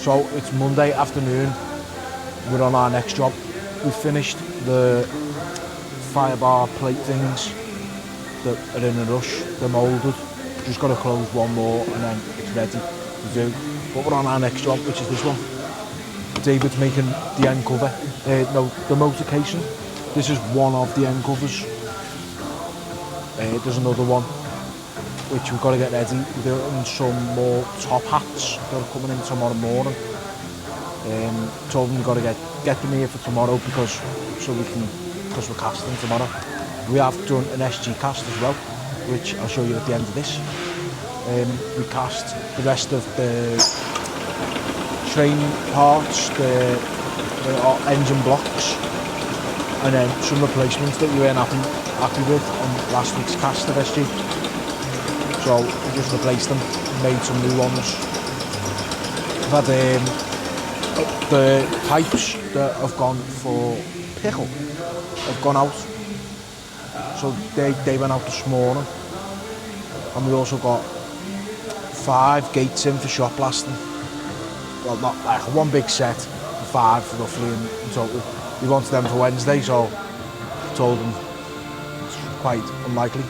So it's Monday afternoon, we're on our next job. We finished the fire bar plate things that are in a rush, they're moulded. Just got to close one more and then it's ready to do. But we're on our next job, which is this one. David's making the end cover, no, the motor casing. This is one of the end covers. There's another one which we've got to get ready. We're doing some more top hats that are coming in tomorrow morning. Told them we've got to get them here for tomorrow because we're casting tomorrow. We have done an SG cast as well, which I'll show you at the end of this. We cast the rest of the train parts, the engine blocks, and then some replacements that we weren't happy with on last week's cast of SG. So we just replaced them, made some new ones. We've had the pipes that have gone for pickle have gone out. So they went out this morning. And we also got 5 gates in for shot blasting. Well, not like one big set, 5 roughly in total. We wanted them for Wednesday, so I told them it's quite unlikely,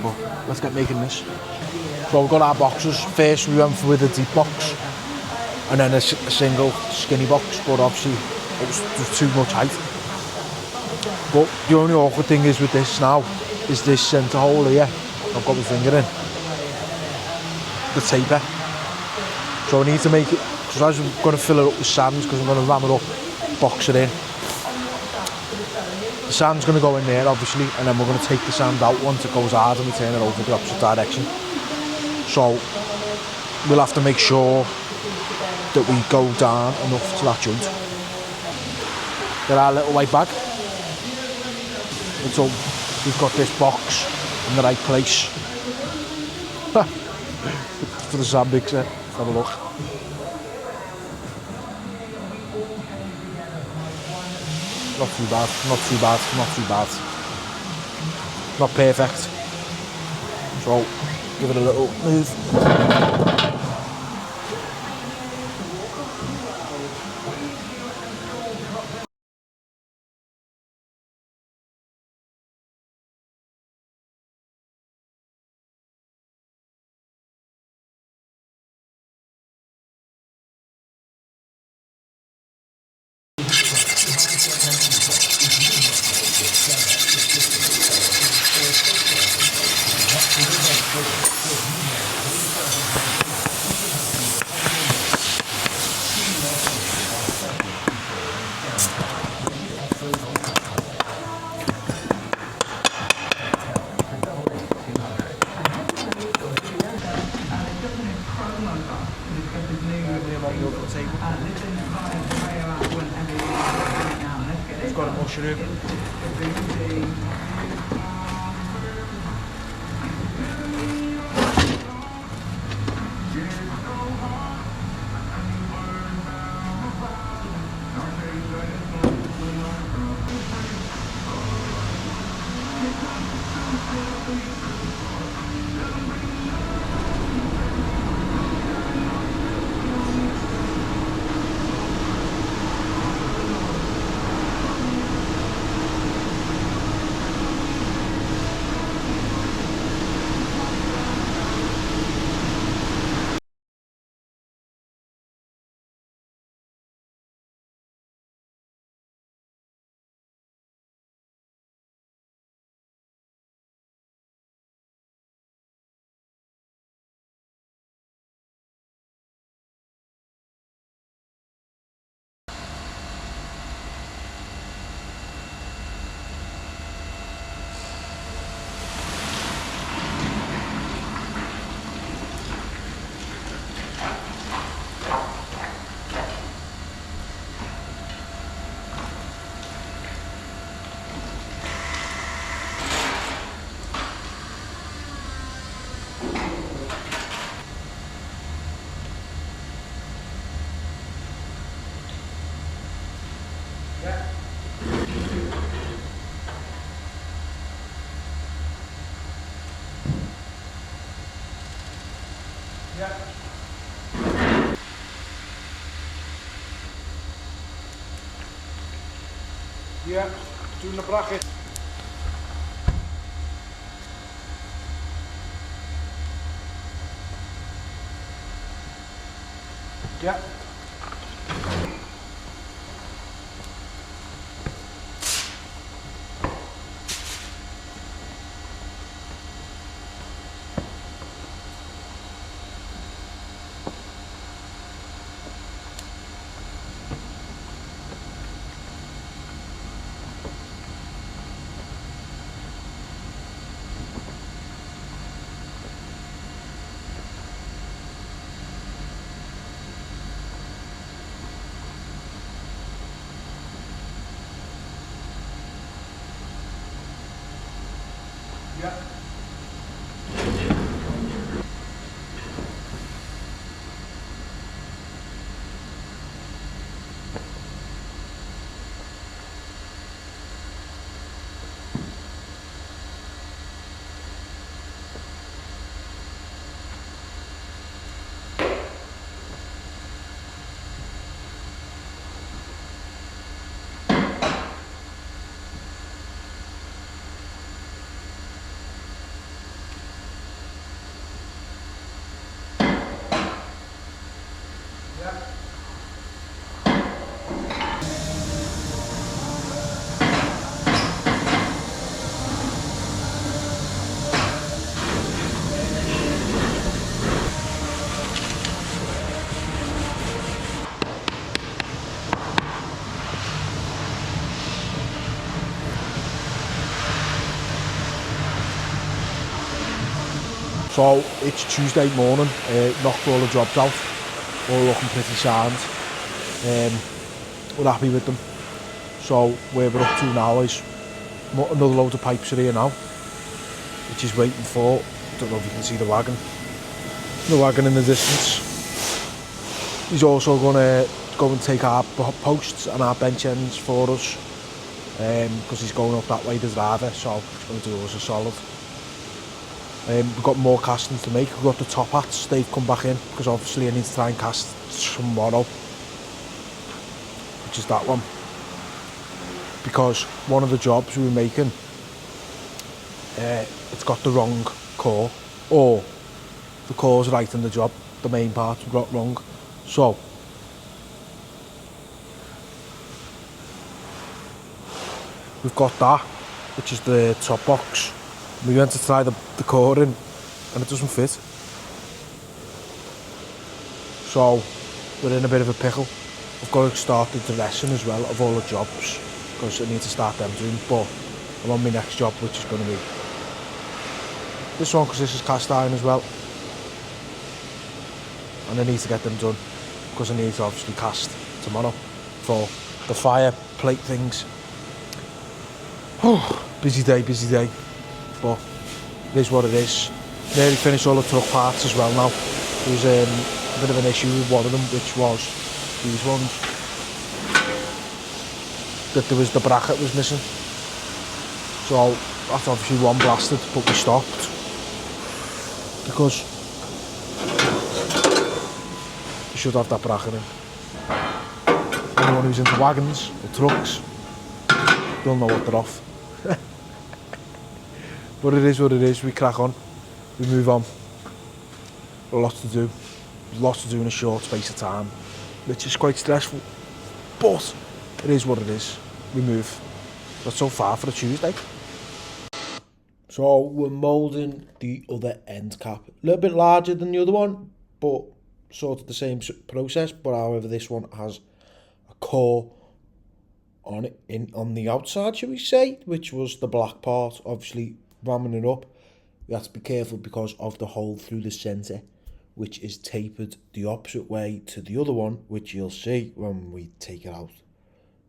but let's get making this. So we've got our boxes. First we went with a deep box, and then a single skinny box, but obviously it was too much height. But the only awkward thing is with this now, is this centre hole here. I've got my finger in. The taper. So I need to make it, because I'm going to fill it up with sand, because I'm going to ram it up, box it in. The sand's going to go in there obviously, and then we're going to take the sand out once it goes hard and we turn it over the opposite direction. So we'll have to make sure that we go down enough to that joint. Get our little white bag. And so we've got this box in the right place. For the sand mixer. Let's have a look. Not too bad, not too bad, not too bad. Not perfect. So give it a little move. It's got a mushroom. Yeah, doing the bracket. Yeah. Yeah. So it's Tuesday morning, knocked all the jobs out, all looking pretty sound. We're happy with them. So where we're up to now is another load of pipes are here now, which is waiting for, don't know if you can see the wagon in the distance. He's also going to go and take our posts and our bench ends for us, because he's going up that way, the driver, so he's going to do us a solid. We've got more casting to make. We've got the top hats, they've come back in, because obviously I need to try and cast tomorrow, which is that one. Because one of the jobs we were making, it's got the wrong core, or the core's right in the job, the main part we got wrong. So, we've got that, which is the top box. We went to try the core in, and it doesn't fit. So, we're in a bit of a pickle. I've got to start the dressing as well of all the jobs, because I need to start them doing, but I'm on my next job, which is going to be this one, because this is cast iron as well. And I need to get them done, because I need to obviously cast tomorrow for the fire plate things. Busy day, but it is what it is. Nearly finished all the truck parts as well now. There was a bit of an issue with one of them, which was these ones. That there was the bracket was missing. So that's obviously one blasted, but we stopped. Because you should have that bracket in. Anyone who's into wagons or trucks, they'll know what they're off. But it is what it is, we crack on, we move on. Lots to do in a short space of time, which is quite stressful, but it is what it is, we move. That's so far for a Tuesday. So we're moulding the other end cap, a little bit larger than the other one, but sort of the same process, but however this one has a core on it, on the outside, shall we say, which was the black part. Obviously ramming it up, we have to be careful because of the hole through the centre, which is tapered the opposite way to the other one, which you'll see when we take it out.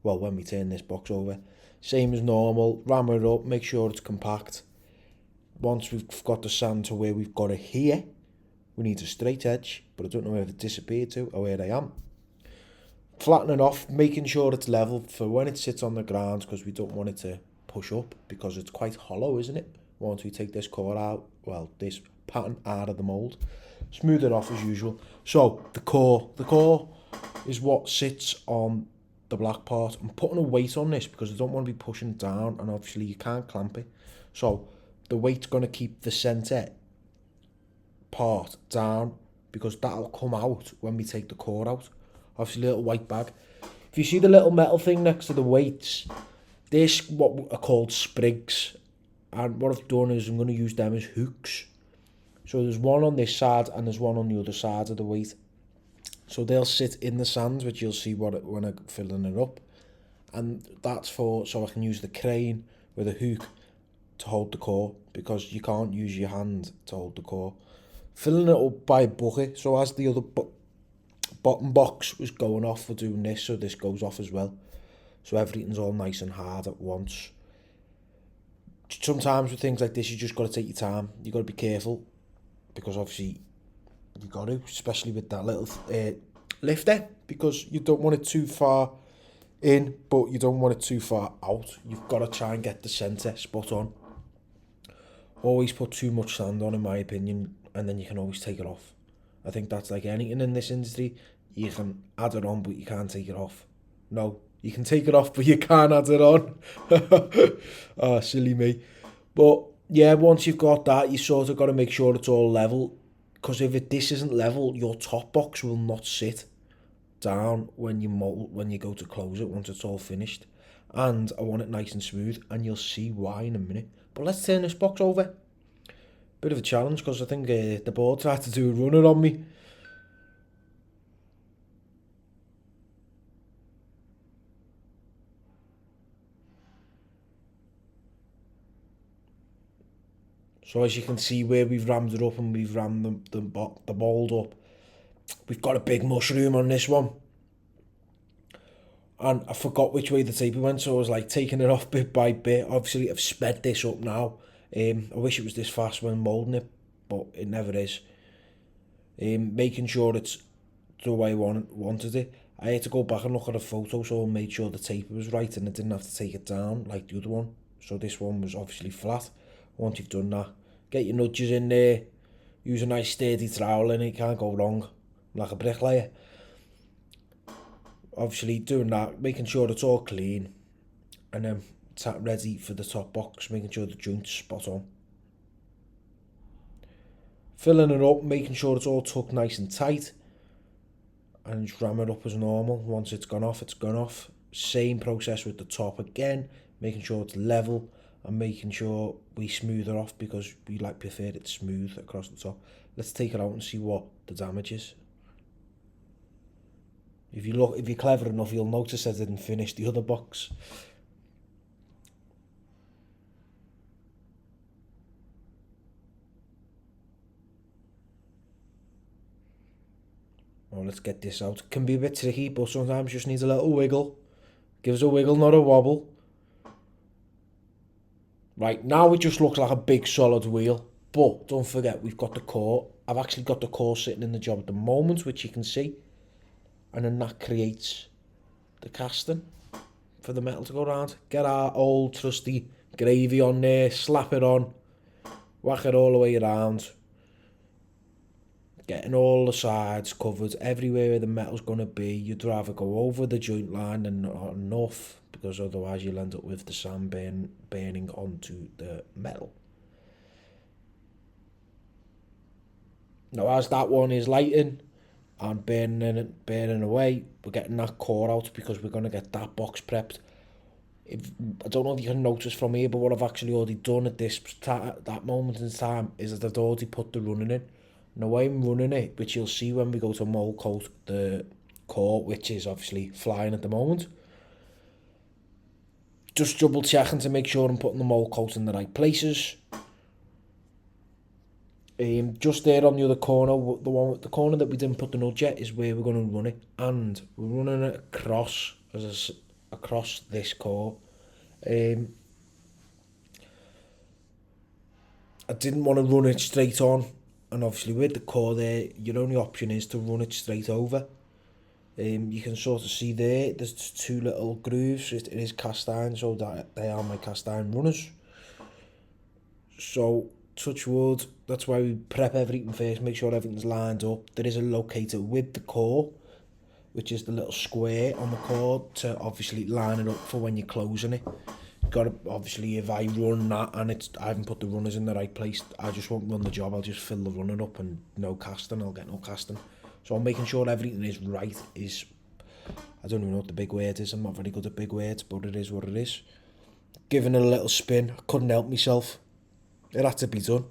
Well, when we turn this box over. Same as normal, ram it up, make sure it's compact. Once we've got the sand to where we've got it here, we need a straight edge, but I don't know where it disappeared to or where I am. Flatten it off, making sure it's level for when it sits on the ground, because we don't want it to push up, because it's quite hollow, isn't it? Once we take this core out, well, this pattern out of the mould, smooth it off as usual. So the core is what sits on the black part. I'm putting a weight on this because I don't want to be pushing it down, and obviously you can't clamp it. So the weight's going to keep the centre part down because that'll come out when we take the core out. Obviously, little white bag. If you see the little metal thing next to the weights, this what are called sprigs. And what I've done is I'm going to use them as hooks. So there's one on this side and there's one on the other side of the weight. So they'll sit in the sand, which you'll see when I'm filling it up. And that's so I can use the crane with a hook to hold the core, because you can't use your hand to hold the core. Filling it up by a bucket, so as the other bottom box was going off for doing this, so this goes off as well. So everything's all nice and hard at once. Sometimes with things like this, you just got to take your time. You got to be careful, because obviously you got to, especially with that little lifter, because you don't want it too far in, but you don't want it too far out. You've got to try and get the centre spot on. Always put too much sand on, in my opinion, and then you can always take it off. I think that's like anything in this industry. You can add it on, but you can't take it off. No, you can take it off, but you can't add it on. Oh, silly me. But yeah, once you've got that, you sort of got to make sure it's all level, because if this isn't level, your top box will not sit down when you go to close it once it's all finished. And I want it nice and smooth, and you'll see why in a minute. But let's turn this box over. Bit of a challenge, because I think the board tried to do a runner on me. So as you can see where we've rammed it up and we've rammed the mould up, we've got a big mushroom on this one. And I forgot which way the taper went, so I was like taking it off bit by bit. Obviously I've sped this up now. I wish it was this fast when moulding it, but it never is. Making sure it's the way I wanted it. I had to go back and look at a photo, so I made sure the taper was right and I didn't have to take it down like the other one. So this one was obviously flat. Once you've done that, get your nudges in there, use a nice sturdy trowel and it can't go wrong, like a bricklayer. Obviously doing that, making sure it's all clean, and then ready for the top box, making sure the joint's spot on. Filling it up, making sure it's all tucked nice and tight, and just ram it up as normal. Once it's gone off, it's gone off. Same process with the top again, making sure it's level and making sure we smooth it off, because we prefer it smooth across the top. Let's take it out and see what the damage is. If you're clever enough, you'll notice I didn't finish the other box. Oh, let's get this out. It can be a bit tricky, but sometimes just needs a little wiggle. Give us a wiggle, not a wobble. Right, now it just looks like a big solid wheel. But don't forget, we've got the core. I've actually got the core sitting in the job at the moment, which you can see. And then that creates the casting for the metal to go around. Get our old trusty gravy on there, slap it on, whack it all the way around. Getting all the sides covered, everywhere where the metal's going to be. You'd rather go over the joint line than not enough, because otherwise you'll end up with the sand burning onto the metal. Now as that one is lighting and burning away, we're getting that core out, because we're going to get that box prepped. I don't know if you can notice from here, but what I've actually already done at that moment in time is that I've already put the running in. Now I'm running it, which you'll see when we go to mold coat the core, which is obviously flying at the moment. Just double checking to make sure I'm putting the mold coat in the right places. Just there on the other corner, the corner that we didn't put the nudge yet is where we're going to run it, and we're running it across this core. I didn't want to run it straight on, and obviously with the core there, your only option is to run it straight over. You can sort of see there's two little grooves. It is cast iron, so that they are my cast iron runners. So touch wood, that's why we prep everything first, make sure everything's lined up. There is a locator with the core, which is the little square on the cord to obviously line it up for when you're closing it. Got to, obviously, if I run that and I haven't put the runners in the right place, I just won't run the job. I'll just fill the runner up and no casting. I'll get no casting. So I'm making sure everything is right. I don't even know what the big word is. I'm not very good at big words, but it is what it is. Giving it a little spin. I couldn't help myself. It had to be done.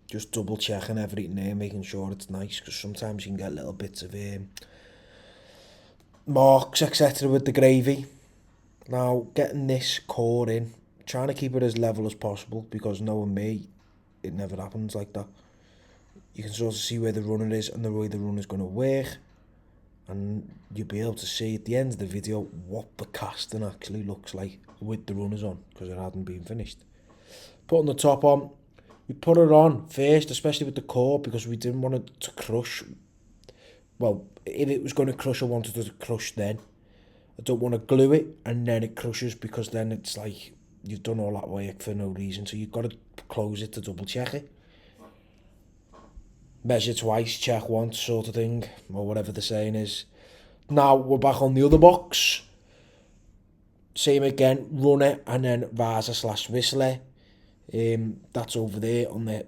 Just double checking everything there, making sure it's nice, because sometimes you can get little bits of marks, etc. with the gravy. Now, getting this core in, trying to keep it as level as possible, because knowing me, it never happens like that. You can sort of see where the runner is and the way the runner's going to work, and you'll be able to see at the end of the video what the casting actually looks like with the runners on, because it hadn't been finished. Putting the top on, we put it on first, especially with the core, because we didn't want it to crush. Well, if it was going to crush, I wanted it to crush then. I don't want to glue it and then it crushes, because then it's like you've done all that work for no reason. So you've got to close it to double check it. Measure twice, check once, sort of thing, or whatever the saying is. Now we're back on the other box. Same again, runner and then riser/whistler. That's over there on the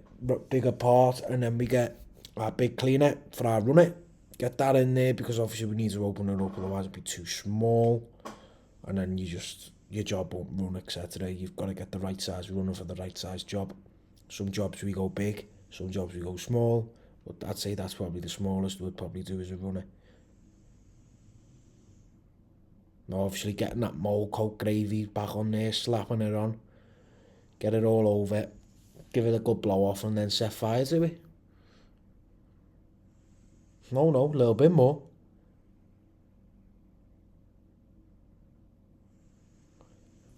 bigger part, and then we get our big cleaner for our runner. Get that in there, because obviously we need to open it up, otherwise it'd be too small, and then your job won't run, etc. You've got to get the right size runner for the right size job. Some jobs we go big, some jobs we go small, but I'd say that's probably the smallest we'd probably do as a runner. Now obviously getting that mold coat gravy back on there, slapping it on, get it all over, give it a good blow off, and then set fire to it. No, a little bit more.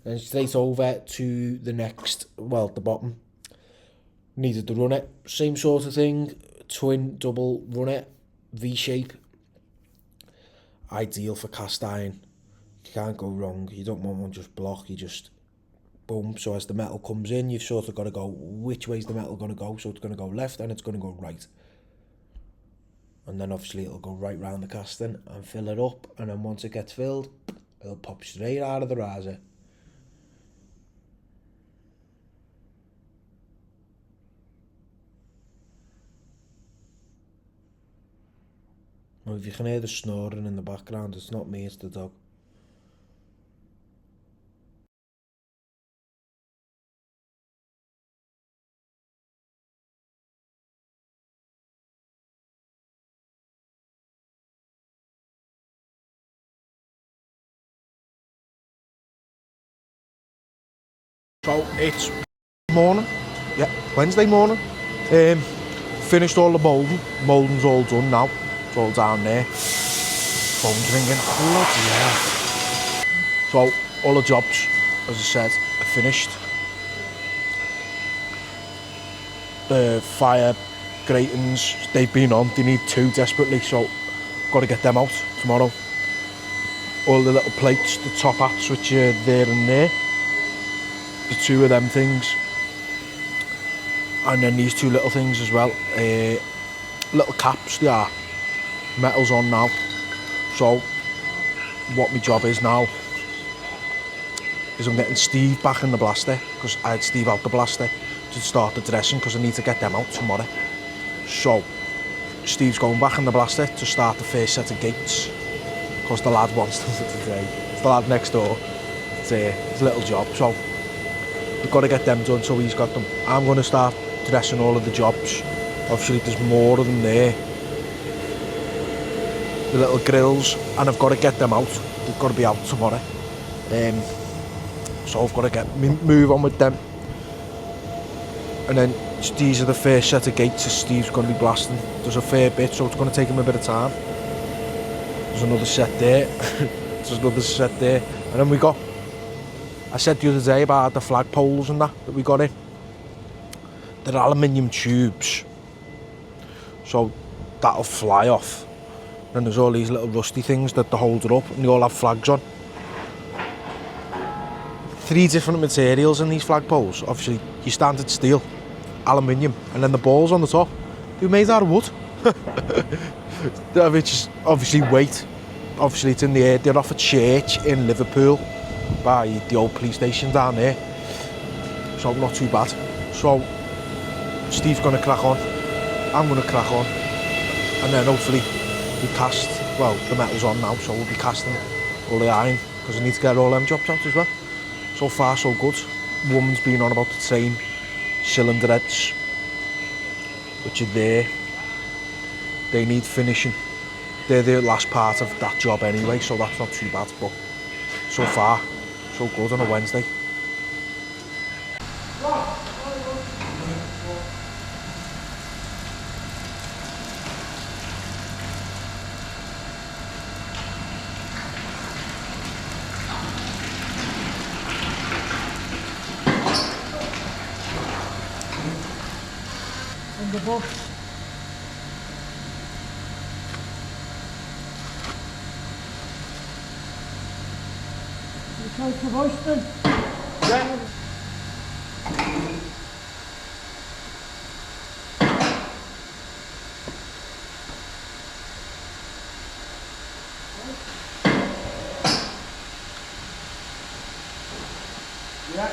Then straight over to the next, well, the bottom. Needed the runner, same sort of thing, twin double runner, V-shape. Ideal for cast iron. You can't go wrong. You don't want one just block, you just boom. So as the metal comes in, you've sort of got to go, which way's the metal going to go? So it's going to go left and it's going to go right. And then obviously it'll go right round the casting and fill it up, and then once it gets filled, it'll pop straight out of the riser. Well, if you can hear the snoring in the background, it's not me, it's the dog. So it's morning, yeah, Wednesday morning. Finished all the moulding. Moulding's all done now. It's all down there. Phone's ringing. Bloody hell. So all the jobs, as I said, are finished. The fire gratings, they've been on. They need 2 desperately, so got to get them out tomorrow. All the little plates, the top hats, which are there and there. The 2 of them things, and then these 2 little things as well, little caps. They are metal's on now. So what my job is now is I'm getting Steve back in the blaster, because I had Steve out the blaster to start the dressing, because I need to get them out tomorrow. So Steve's going back in the blaster to start the first set of gates, because the lad wants them today. It's the lad next door. It's a little job, so we've got to get them done, so he's got them. I'm going to start dressing all of the jobs. Obviously there's more of them there. The little grills, and I've got to get them out. They've got to be out tomorrow. So I've got to move on with them. And then these are the first set of gates that Steve's going to be blasting. There's a fair bit, so it's going to take him a bit of time. There's another set there. There's another set there. And then we got, I said the other day about the flag poles and that we got in. They're aluminium tubes, so that'll fly off. And there's all these little rusty things that hold it up, and they all have flags on. 3 different materials in these flagpoles. Obviously, your standard steel, aluminium, and then the balls on the top. They're made out of wood. Which is obviously weight. Obviously, it's in the air. They're off a church in Liverpool by the old police station down there. So not too bad. So Steve's going to crack on. I'm going to crack on. And then hopefully we cast, well, the metal's on now, so we'll be casting all the iron because I need to get all them jobs out as well. So far, so good. Woman's been on about the same cylinder heads, which are there. They need finishing. They're the last part of that job anyway, so that's not too bad. But so far, so good on a Wednesday. In the box. You try to roast them? Yeah. Yeah.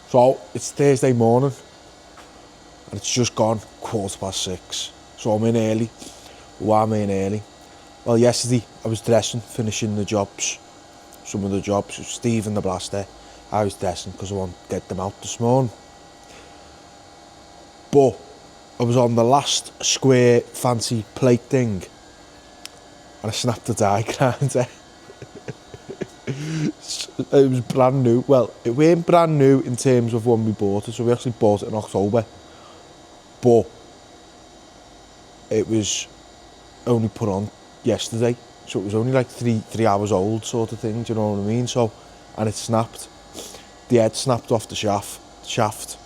So it's Thursday morning and it's just gone 6:15. So I'm in early. Why am I in early? Well, yesterday I was dressing, finishing the jobs, some of the jobs. Steve and the blaster, I was dressing because I want to get them out this morning. But I was on the last square fancy plate thing and I snapped the die grinder. It was brand new. Well, it weren't brand new in terms of when we bought it, so we actually bought it in October. But it was only put on yesterday, so it was only like three hours old sort of thing, do you know what I mean? So, and it snapped. The head snapped off the shaft,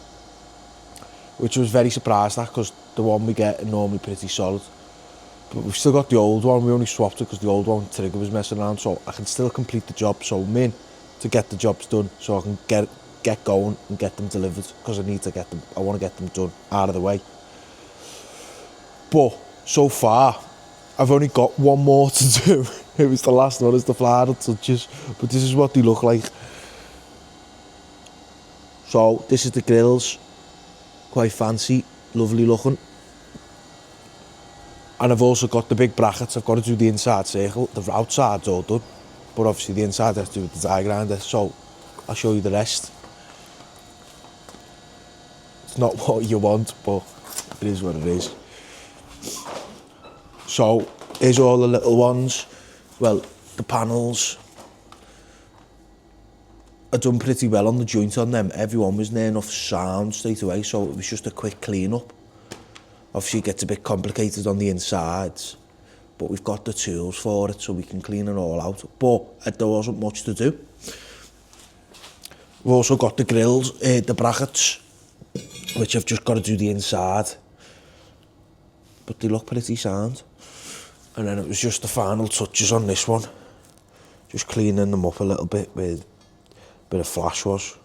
which I was very surprised at because the one we get is normally pretty solid. But we've still got the old one. We only swapped it because the old one trigger was messing around, so I can still complete the job. So I'm in to get the jobs done so I can get going and get them delivered because I want to get them done out of the way. But so far I've only got one more to do. It was the last one, it's the final touches, but this is what they look like. So this is the grills, quite fancy, lovely looking. And I've also got the big brackets. I've got to do the inside circle. The outside's all done, but obviously the inside has to do with the die grinder, so I'll show you the rest. It's not what you want, but it is what it is. So here's all the little ones. Well, the panels. I've done pretty well on the joint on them. Everyone was near enough sound straight away, so it was just a quick clean up. Obviously it gets a bit complicated on the insides, but we've got the tools for it so we can clean it all out. But there wasn't much to do. We've also got the grills, the brackets, which I've just got to do the inside. But they look pretty sound. And then it was just the final touches on this one. Just cleaning them up a little bit with a bit of flash wash.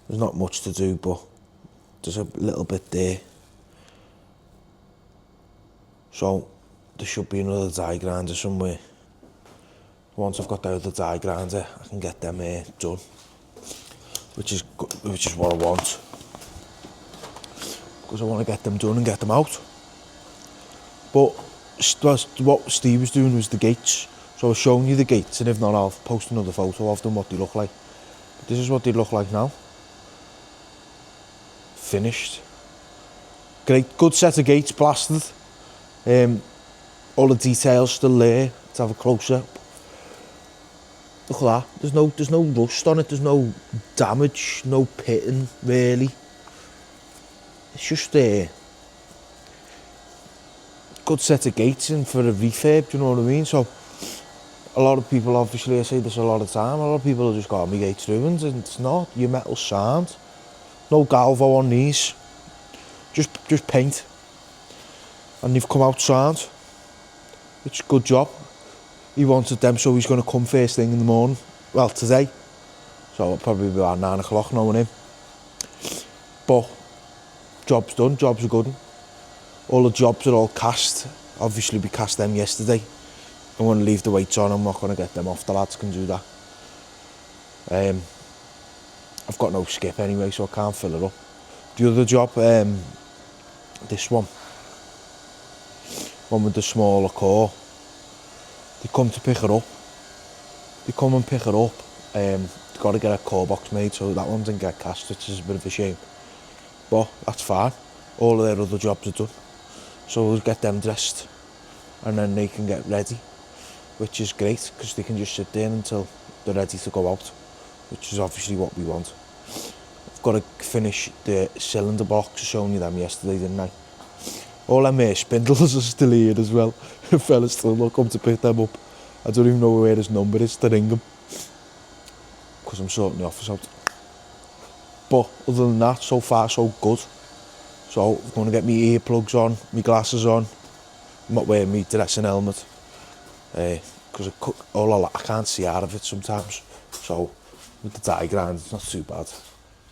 There's not much to do, but there's a little bit there. So there should be another die grinder somewhere. Once I've got the other die grinder, I can get them done, which is what I want, because I want to get them done and get them out. But what Steve was doing was the gates. So I was showing you the gates, and if not, I'll post another photo of them, what they look like. But this is what they look like now. Finished. Great, good set of gates blasted. All the details still there. Let's have a close up. Look at that. There's no rust on it. There's no damage. No pitting really. It's just a good set of gates in for a refurb. Do you know what I mean? So a lot of people, obviously, I say this a lot of time. A lot of people just got me gates ruined, and it's not. Your metal's sound. No galvo on these. Just paint. And they've come out sound. It's a good job. He wanted them, so he's going to come first thing in the morning. Well, today. So it'll probably be about 9 o'clock knowing him. But job's done, jobs are good. All the jobs are all cast. Obviously we cast them yesterday. I'm going to leave the weights on, I'm not going to get them off. The lads can do that. I've got no skip anyway, so I can't fill it up. The other job, this one with the smaller core, they come to pick her up. They come and pick her up. They've got to get a core box made, so that one didn't get cast, which is a bit of a shame. But that's fine. All of their other jobs are done. So we'll get them dressed and then they can get ready, which is great because they can just sit there until they're ready to go out, which is obviously what we want. I've got to finish the cylinder box. I showed you them yesterday, didn't I? All them spindles are still here as well. The fella's still not come to pick them up. I don't even know where his number is to ring him because I'm sorting the office out. But other than that, so far so good. So I'm going to get my earplugs on, my glasses on. I'm not wearing my dressing helmet because I can't see out of it sometimes. So with the die grind, it's not too bad.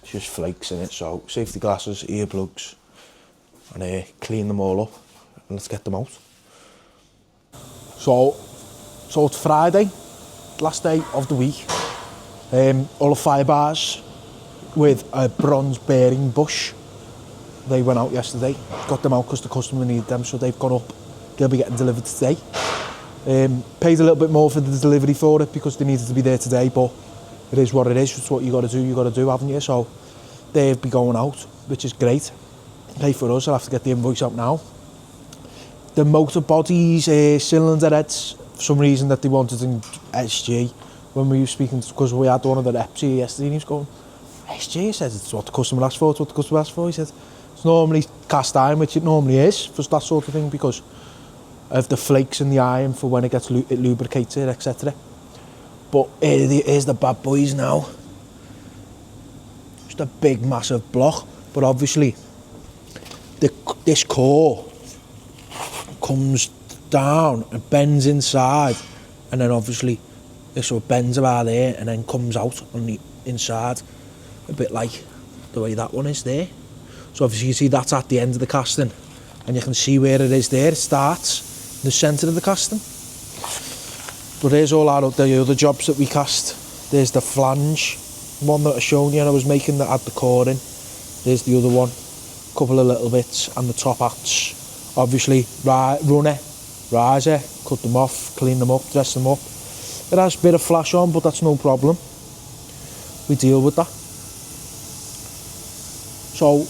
It's just flakes in it. So safety glasses, earplugs, and clean them all up and let's get them out. So it's Friday, last day of the week. All the fire bars with a bronze bearing bush. They went out yesterday, got them out because the customer needed them, so they've gone up. They'll be getting delivered today. Paid a little bit more for the delivery for it because they needed to be there today, but it is what it is. It's what you got to do, haven't you? So they'll be going out, which is great. Okay, for us, I'll have to get the invoice out now. The motor bodies, cylinder heads, for some reason that they wanted in SG, when we were speaking, because we had one of the reps here yesterday, and he was going, SG, he said, it's what the customer asked for, it's what the customer asked for. He said, it's normally cast iron, which it normally is, for that sort of thing, because of the flakes in the iron for when it gets it lubricated, etc. But here's the bad boys now. Just a big, massive block, but obviously, this core comes down and bends inside, and then obviously, so it bends about there and then comes out on the inside, a bit like the way that one is there. So obviously you see that's at the end of the casting, and you can see where it is there. It starts in the centre of the casting. But there's all the other jobs that we cast. There's the flange, one that I showed you and I was making that had the core in. There's the other one, a couple of little bits, and the top hats. Obviously, runner, riser, cut them off, clean them up, dress them up. It has a bit of flash on, but that's no problem. We deal with that. So,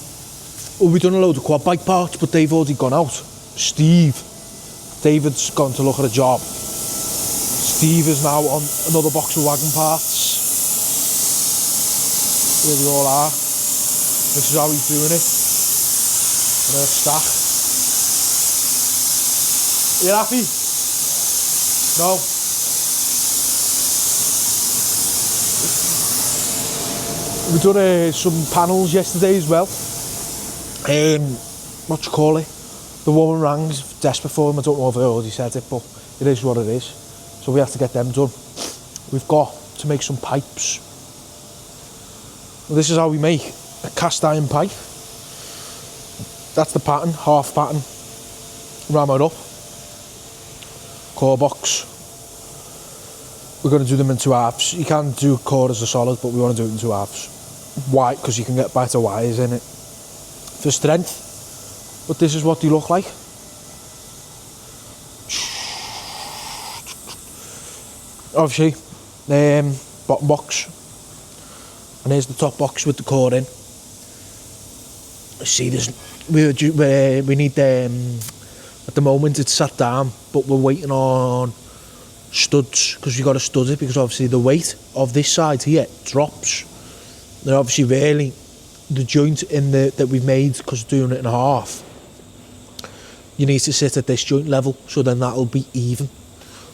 we've done a load of quad bike parts, but they've already gone out. David's gone to look at a job. Steve is now on another box of wagon parts. Here they all are. This is how he's doing it. And there's stack. Are you happy? No. We've done some panels yesterday as well. What do you call it? The woman rang, desperate for them. I don't know if I already said it, but it is what it is. So we have to get them done. We've got to make some pipes. Well, this is how we make a cast iron pipe. That's the pattern, half pattern. Ram it up. Core box. We're going to do them in 2 halves. You can do core as a solid, but we want to do it in 2 halves. Why? Because you can get better wires in it for strength. But this is what they look like. Obviously, bottom box, and here's the top box with the core in. See, we need at the moment it's sat down, but we're waiting on studs, because you've got to stud it, because obviously the weight of this side here drops. And obviously really the joint in that we've made, because doing it in half, you need to sit at this joint level, so then that'll be even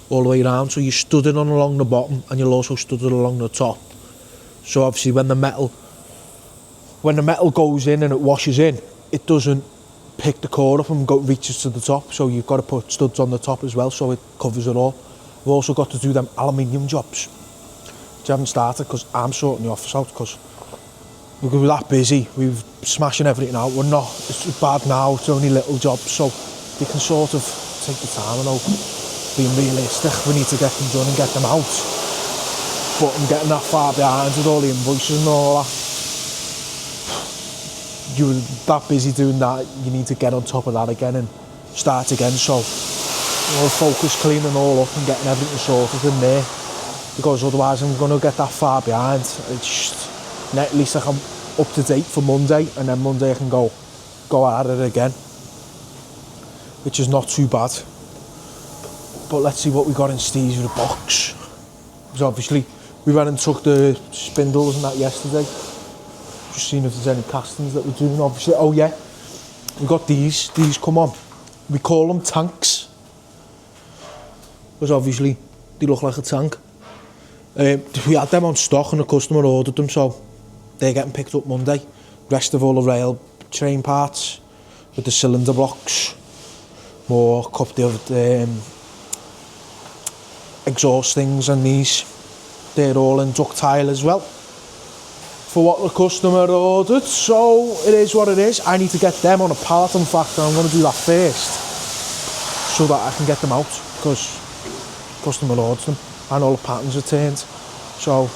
all the way around. So you're studding on along the bottom, and you'll also stud it along the top. So obviously when the metal goes in and it washes in, it doesn't pick the core up and reaches to the top. So you've got to put studs on the top as well, so it covers it all. We've also got to do them aluminium jobs, which I haven't started because I'm sorting the office out, because we're that busy. We're smashing everything out. We're not, it's bad now, it's only little jobs, so you can sort of take the time. I know, being realistic, we need to get them done and get them out, but I'm getting that far behind with all the invoices and all that. You were that busy doing that, you need to get on top of that again and start again. So we'll focus cleaning all up and getting everything sorted in there, because otherwise I'm going to get that far behind. It's just, at least I'm up to date for Monday, and then Monday I can go at it again, which is not too bad. But let's see what we got in Steve's with the box. Because obviously we went and took the spindles and that yesterday. Just seeing if there's any castings that we're doing. Obviously, oh yeah, we got these come on. We call them tanks, because obviously they look like a tank. We had them on stock and the customer ordered them, so they're getting picked up Monday. Rest of all the rail train parts with the cylinder blocks, more couple of exhaust things, and these, they're all in ductile as well for what the customer ordered. So it is what it is. I need to get them on a pallet, in fact, and I'm going to do that first so that I can get them out, because the customer orders them and all the patterns are turned. So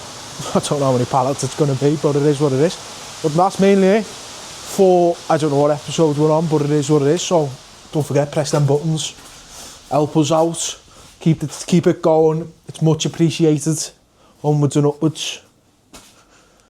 I don't know how many pallets it's going to be, but it is what it is. But that's mainly it for, I don't know what episode we're on, but it is what it is. So don't forget, press them buttons, help us out, keep it going, it's much appreciated. Onwards and upwards.